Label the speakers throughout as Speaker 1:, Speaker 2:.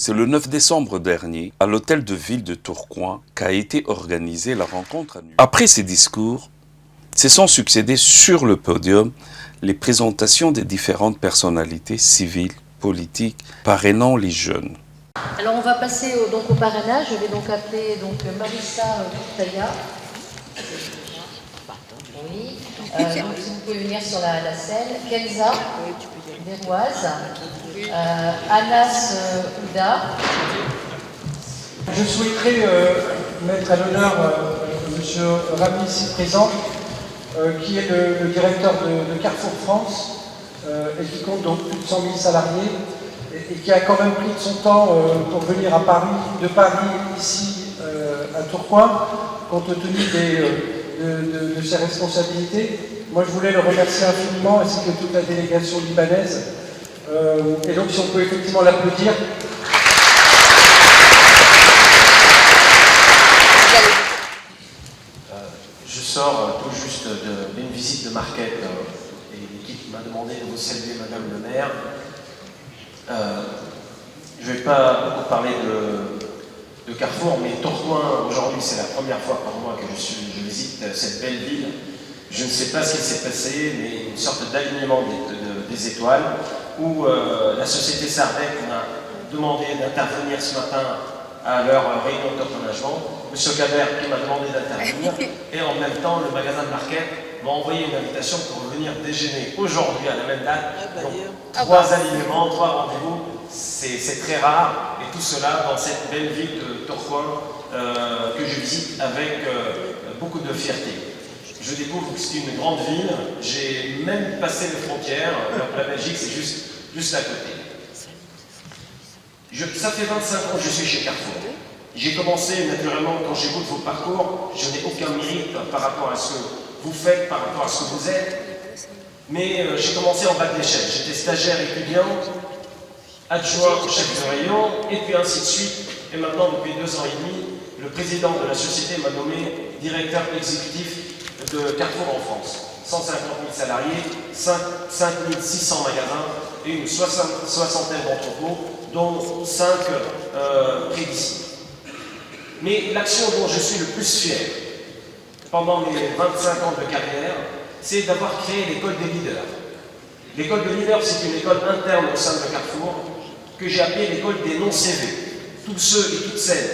Speaker 1: C'est le 9 décembre dernier, à l'hôtel de ville de Tourcoing, qu'a été organisée la rencontre annuelle. Après ces discours, se sont succédés sur le podium les présentations des différentes personnalités civiles, politiques, parrainant les jeunes.
Speaker 2: Alors on va passer au parrainage. Je vais donc appeler Marissa Courtaya. Oui. Donc, si vous pouvez venir sur la scène. Kenza Derouaz. Anas Ouda.
Speaker 3: Je souhaiterais mettre à l'honneur M. Rami ici présent, qui est le directeur de Carrefour France et qui compte donc plus de 100 000 salariés et qui a quand même pris de son temps pour venir à Paris, de Paris ici à Tourcoing, compte tenu de ses responsabilités. Moi je voulais le remercier infiniment ainsi que toute la délégation libanaise. Et donc si on peut effectivement l'applaudir.
Speaker 4: Je sors tout juste d'une visite de Marquette et l'équipe m'a demandé de vous saluer Madame le maire. Je ne vais pas beaucoup parler de Carrefour, mais Tourcoing, aujourd'hui, c'est la première fois par mois que je visite cette belle ville. Je ne sais pas ce qui s'est passé, mais une sorte d'alignement des étoiles, où la société Sardec m'a demandé d'intervenir ce matin à leur réunion de top-management. M. Kader qui m'a demandé d'intervenir, et en même temps, le magasin de Marquette m'a envoyé une invitation pour venir déjeuner aujourd'hui à la même date. Donc, 3 alignements, 3 rendez-vous, c'est très rare, et tout cela dans cette belle ville de Tourcoing que je visite avec beaucoup de fierté. Je découvre que c'est une grande ville, j'ai même passé les frontières, la Belgique c'est juste à côté. Ça fait 25 ans que je suis chez Carrefour. J'ai commencé naturellement, quand j'écoute vos parcours, je n'ai aucun mérite par rapport à ce que vous faites, par rapport à ce que vous êtes. Mais j'ai commencé en bas de l'échelle. J'étais stagiaire étudiant, adjoint au chef de rayon, et puis ainsi de suite. Et maintenant, depuis 2 ans et demi, le président de la société m'a nommé directeur exécutif de Carrefour en France. 150 000 salariés, 5 600 magasins et une soixantaine d'entrepôts, dont 5 près d'ici. Mais l'action dont je suis le plus fier pendant mes 25 ans de carrière, c'est d'avoir créé l'école des leaders. L'école des leaders, c'est une école interne au sein de Carrefour que j'ai appelée l'école des non-CV. Tous ceux et toutes celles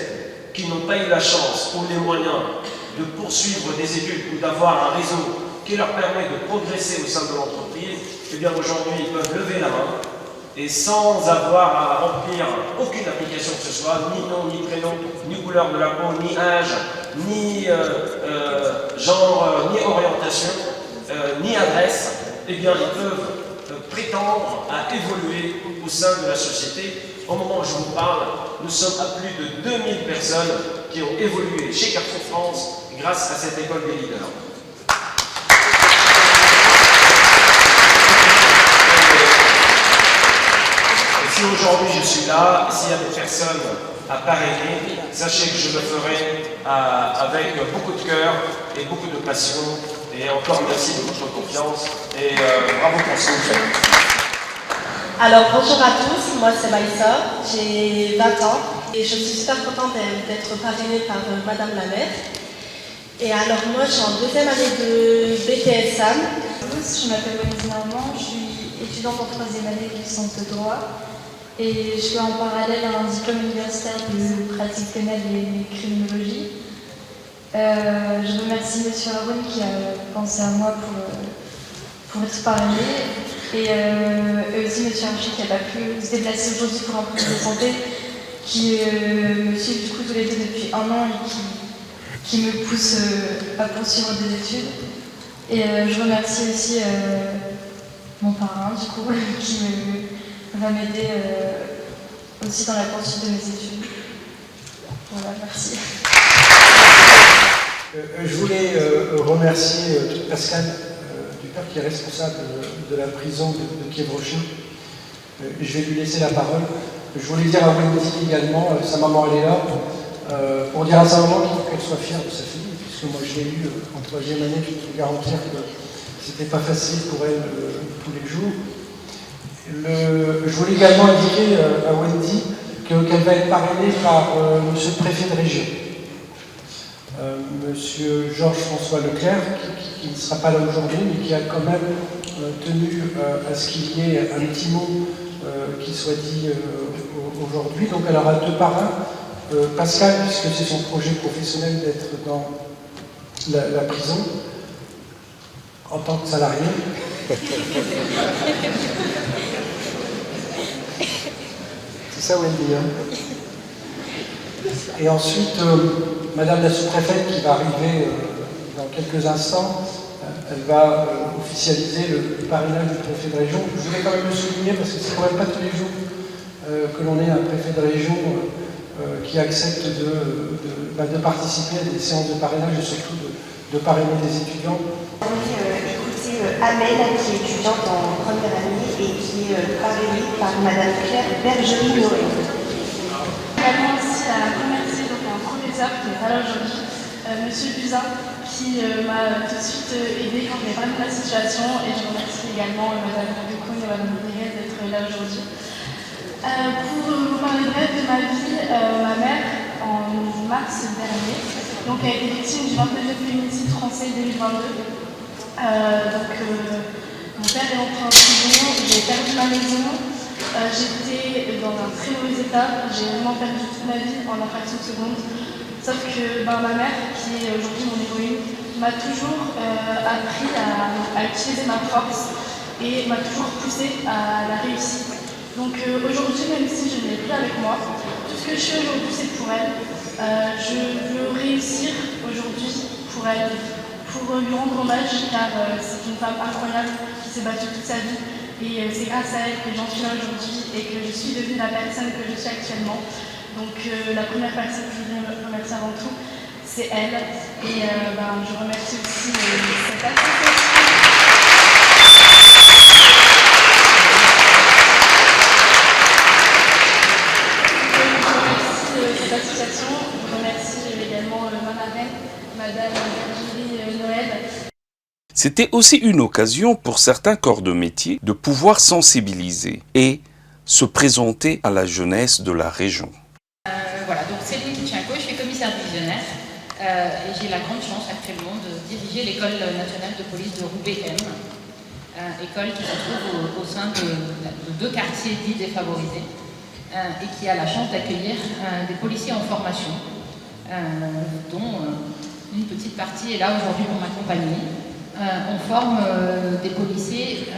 Speaker 4: qui n'ont pas eu la chance ou les moyens de poursuivre des études ou d'avoir un réseau qui leur permet de progresser au sein de l'entreprise, eh bien aujourd'hui ils peuvent lever la main et sans avoir à remplir aucune application que ce soit, ni nom, ni prénom, ni couleur de la peau, ni âge, ni genre, ni orientation, ni adresse, eh bien ils peuvent prétendre à évoluer au sein de la société. Au moment où je vous parle, nous sommes à plus de 2000 personnes qui ont évolué chez Carrefour France grâce à cette école des leaders. Si aujourd'hui je suis là, s'il y a des personnes à parrainer, sachez que je le ferai avec beaucoup de cœur et beaucoup de passion. Et encore merci de votre confiance et bravo pour ce que vous faites.
Speaker 5: Alors bonjour à tous, moi c'est Maïssa, j'ai 20 ans et je suis super contente d'être parrainée par Madame la maire. Et alors moi je suis en 2e année de BTS SAM.
Speaker 6: Je m'appelle Wendy Normand, je suis étudiante en 3e année de centre de droit. Et je fais en parallèle un diplôme universitaire de pratique pénale et criminologie. Je remercie M. Haroun qui a pensé à moi pour être parrainé. Et aussi M. Archie qui n'a pas pu se déplacer aujourd'hui pour un problème de santé, qui me suit du coup tous les deux depuis 1 an et qui me pousse à poursuivre des études. Et je remercie aussi mon parrain du coup qui va m'aider aussi dans la poursuite de mes études. Voilà, merci.
Speaker 3: Je voulais remercier Pascal Dupert qui est responsable de la prison de Kievrochim. Je vais lui laisser la parole. Je voulais dire à Wendy également, sa maman elle est là, pour dire à sa maman qu'il faut qu'elle soit fière de sa fille, puisque moi je l'ai eu en 3e année, je peux garantir que c'était pas facile pour elle tous les jours. Je voulais également indiquer à Wendy qu'elle va être parrainée par monsieur le préfet de région. Monsieur Georges-François Leclerc, qui ne sera pas là aujourd'hui, mais qui a quand même tenu à ce qu'il y ait un petit mot qui soit dit aujourd'hui. Donc elle aura 2 parrains. Pascal, puisque c'est son projet professionnel d'être dans la prison, en tant que salarié. C'est ça, Wendy, hein? Et ensuite, Madame la sous-préfète qui va arriver dans quelques instants, elle va officialiser le parrainage du préfet de région. Je voulais quand même le souligner parce que c'est quand même pas tous les jours que l'on ait un préfet de région qui accepte de participer à des séances de parrainage et surtout de parrainer des étudiants.
Speaker 7: Écoutez, Amel, qui est étudiante en première année et qui est parrainée par Madame Claire Bergerie-Noël.
Speaker 6: Également aussi à remercier donc, un professeur qui est là aujourd'hui, Monsieur Buzyn, qui m'a tout de suite aidé quand j'ai vraiment la situation, et je remercie également Madame Decoune et Madame Pérez d'être là aujourd'hui. Pour vous parler bref de ma vie, ma mère, en mars dernier, donc, a été victime du 29e féminicide français 2022. Mon père est entré en prison, j'ai perdu ma maison, j'étais dans un très mauvais état, j'ai vraiment perdu toute ma vie en une fraction de seconde. Sauf que ma mère, qui est aujourd'hui mon héroïne, m'a toujours appris à utiliser ma force et m'a toujours poussée à la réussite. Donc aujourd'hui, même si je n'ai plus avec moi, tout ce que je fais aujourd'hui, c'est pour elle. Je veux réussir aujourd'hui pour elle, pour lui rendre hommage, car c'est une femme incroyable qui s'est battue toute sa vie. Et c'est grâce à elle que j'en suis là aujourd'hui et que je suis devenue la personne que je suis actuellement. Donc la première personne que je voudrais remercier avant tout, c'est elle. Et je remercie aussi cette association. Je remercie également ma marraine, Madame Bergerie-Noël.
Speaker 1: C'était aussi une occasion pour certains corps de métier de pouvoir sensibiliser et se présenter à la jeunesse de la région.
Speaker 8: Voilà, donc Céline Tchenko, je suis commissaire divisionnaire et j'ai la grande chance actuellement de diriger l'école nationale de police de Roubaix-M, école qui se trouve au sein de 2 quartiers dits défavorisés et qui a la chance d'accueillir des policiers en formation, dont une petite partie est là aujourd'hui pour m'accompagner. On forme des policiers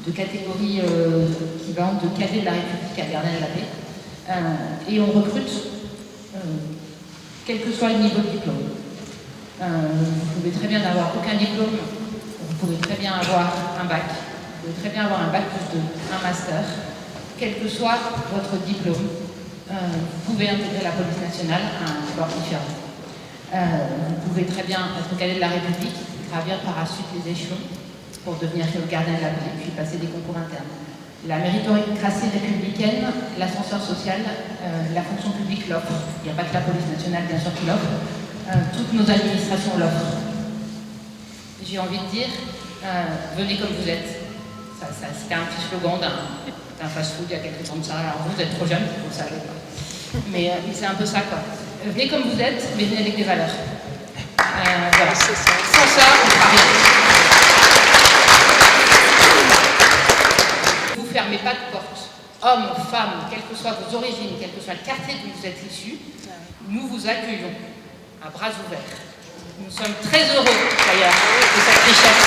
Speaker 8: de catégorie équivalente de cadet de la République à gardien de la paix. Et on recrute quel que soit le niveau de diplôme. Vous pouvez très bien n'avoir aucun diplôme, vous pouvez très bien avoir un bac, vous pouvez très bien avoir un bac plus 2, un master. Quel que soit votre diplôme, vous pouvez intégrer la police nationale à un corps différent. Vous pouvez très bien être cadet de la République, gravir par la suite les échelons pour devenir le gardien de la paix, puis passer des concours internes. La méritocratie républicaine, l'ascenseur social, la fonction publique l'offre. Il n'y a pas que la police nationale, bien sûr, qui l'offre. Toutes nos administrations l'offrent. J'ai envie de dire, venez comme vous êtes. C'était un petit slogan d'un fast-food il y a quelques temps de ça. Alors vous êtes trop jeune, vous ne le savez pas. Mais c'est un peu ça, quoi. Venez comme vous êtes, mais venez avec des valeurs. Voilà. Sans ça, on ne fera rien. Vous ne fermez pas de porte. Hommes, femmes, quelles que soient vos origines, quel que soit le quartier d'où vous êtes issus, nous vous accueillons à bras ouverts. Nous sommes très heureux, d'ailleurs, de cette richesse.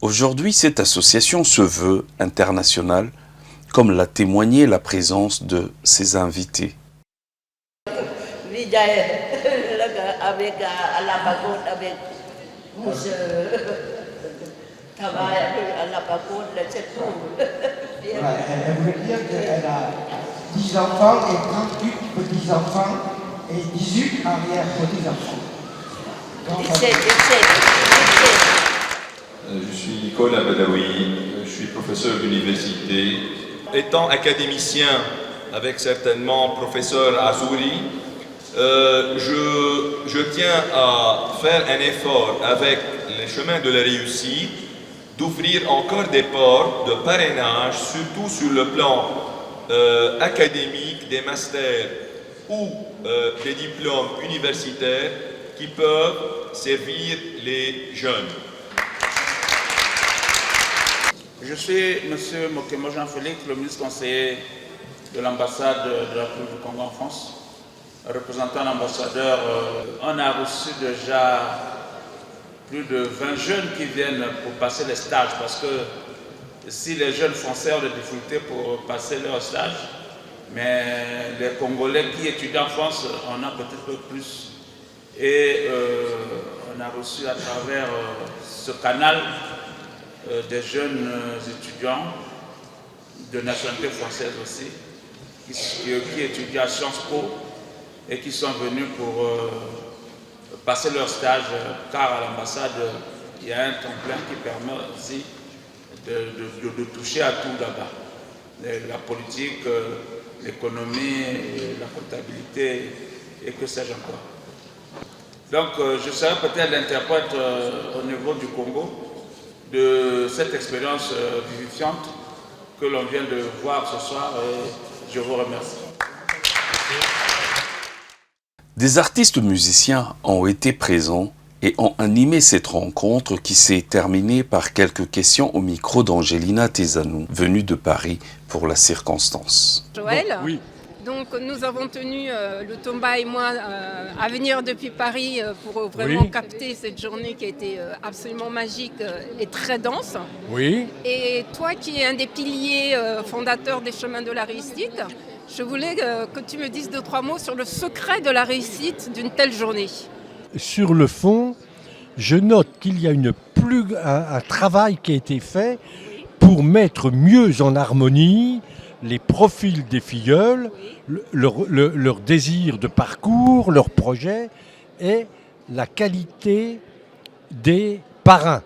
Speaker 1: Aujourd'hui, cette association se veut internationale, comme l'a témoigné la présence de ses invités.
Speaker 9: Avec la bagotte, avec travail à la bagotte, c'est tout.
Speaker 10: Elle veut dire qu'elle a 10 enfants et 38 petits-enfants et 18 arrière-petits-enfants.
Speaker 11: Je suis Nicole Abadaoui, je suis professeur d'université. Étant académicien avec certainement professeur Azouri, je tiens à faire un effort avec les chemins de la réussite d'ouvrir encore des portes de parrainage, surtout sur le plan académique, des masters ou des diplômes universitaires qui peuvent servir les jeunes.
Speaker 12: Je suis M. Mokemo Jean-Félix, le ministre conseiller de l'ambassade de la République du Congo en France. Représentant l'ambassadeur, on a reçu déjà plus de 20 jeunes qui viennent pour passer les stages, parce que si les jeunes français ont des difficultés pour passer leur stage, mais les Congolais qui étudient en France, on a peut-être plus. Et on a reçu à travers ce canal des jeunes étudiants de nationalité française aussi, qui étudient à Sciences Po et qui sont venus pour passer leur stage, car à l'ambassade, il y a un temps-plein qui permet aussi de toucher à tout là-bas. La politique, l'économie, la comptabilité et que sais-je encore. Donc je serai peut-être l'interprète au niveau du Congo de cette expérience vivifiante que l'on vient de voir ce soir et je vous remercie.
Speaker 1: Des artistes musiciens ont été présents et ont animé cette rencontre qui s'est terminée par quelques questions au micro d'Angelina Tezanou, venue de Paris pour la circonstance.
Speaker 13: Joël,
Speaker 14: bon, oui.
Speaker 13: Donc nous avons tenu, le Tomba et moi, à venir depuis Paris pour vraiment capter cette journée qui a été absolument magique et très dense.
Speaker 14: Oui.
Speaker 13: Et toi qui es un des piliers fondateurs des Chemins de la Réussite, je voulais que tu me dises 2-3 mots sur le secret de la réussite d'une telle journée.
Speaker 14: Sur le fond, je note qu'il y a un travail qui a été fait pour mettre mieux en harmonie les profils des filleuls, leur désir de parcours, leurs projets et la qualité des parrains.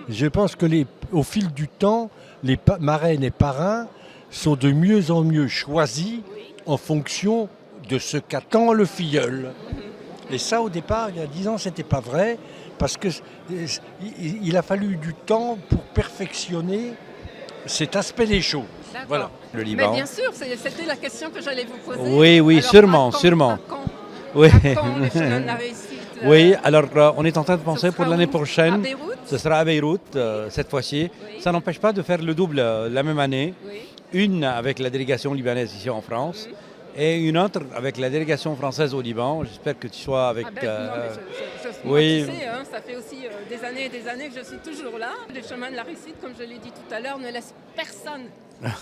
Speaker 14: Je pense que au fil du temps, les marraines et parrains sont de mieux en mieux choisis en fonction de ce qu'attend le filleul. Et ça, au départ, il y a 10 ans, c'était pas vrai, parce qu'il a fallu du temps pour perfectionner cet aspect des choses. Voilà.
Speaker 15: Le Liban.
Speaker 13: Mais bien sûr, c'était la question que j'allais vous poser.
Speaker 15: Oui, alors, sûrement.
Speaker 13: Oui. À quand les Chemins de la Réussite
Speaker 15: Oui, alors on est en train de penser pour l'année prochaine.
Speaker 13: À Beyrouth.
Speaker 15: Ce sera à Beyrouth cette fois-ci. Oui. Ça n'empêche pas de faire le double la même année. Oui. Une avec la délégation libanaise ici en France. Et une autre avec la délégation française au Liban. J'espère que tu sois avec...
Speaker 13: oui. Tu sais, ça fait aussi des années et des années que je suis toujours là. Les Chemins de la Réussite, comme je l'ai dit tout à l'heure, ne laissent personne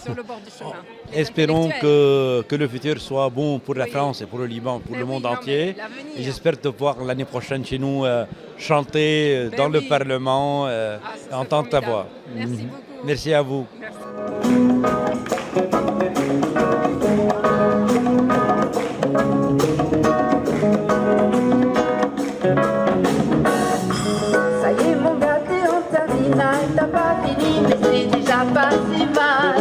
Speaker 13: sur le bord du chemin.
Speaker 15: Espérons que le futur soit bon pour la France et pour le Liban, pour le monde entier. Et j'espère te voir l'année prochaine chez nous chanter dans le Parlement, entendre ta voix.
Speaker 13: Merci beaucoup.
Speaker 15: Merci à vous.
Speaker 16: Ça y est mon gars, t'es en terminale, t'as pas fini mais c'est déjà pas si mal.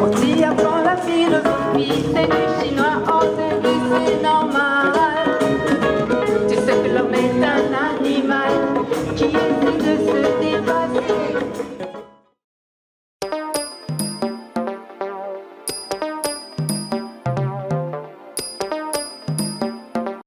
Speaker 16: On t'y apprend la philosophie, c'est du chinois, en c'est normal.